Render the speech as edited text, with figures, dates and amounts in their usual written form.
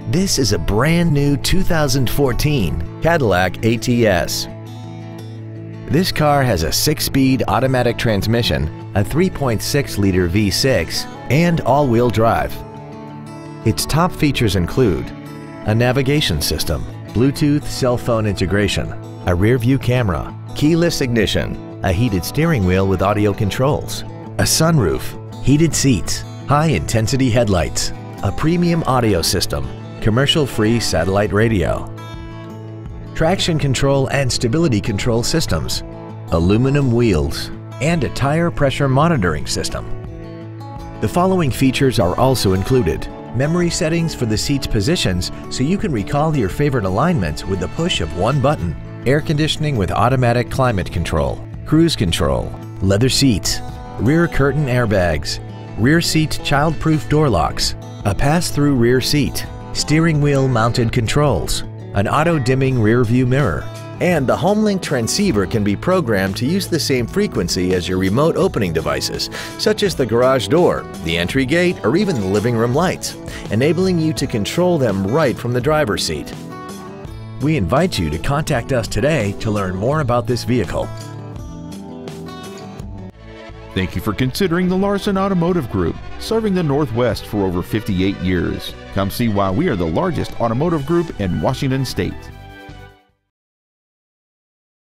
This is a brand new 2014 Cadillac ATS. This car has a 6-speed automatic transmission, a 3.6-liter V6, and all-wheel drive. Its top features include a navigation system, Bluetooth cell phone integration, a rear-view camera, keyless ignition, a heated steering wheel with audio controls, a sunroof, heated seats, high-intensity headlights, a premium audio system, commercial-free satellite radio, traction control and stability control systems, aluminum wheels, and a tire pressure monitoring system. The following features are also included: memory settings for the seat's positions so you can recall your favorite alignments with the push of one button, air conditioning with automatic climate control, cruise control, leather seats, rear curtain airbags, rear seat child-proof door locks, a pass-through rear seat, steering wheel mounted controls, an auto-dimming rear-view mirror, and the HomeLink transceiver can be programmed to use the same frequency as your remote opening devices, such as the garage door, the entry gate, or even the living room lights, enabling you to control them right from the driver's seat. We invite you to contact us today to learn more about this vehicle. Thank you for considering the Larson Automotive Group, serving the Northwest for over 58 years. Come see why we are the largest automotive group in Washington State.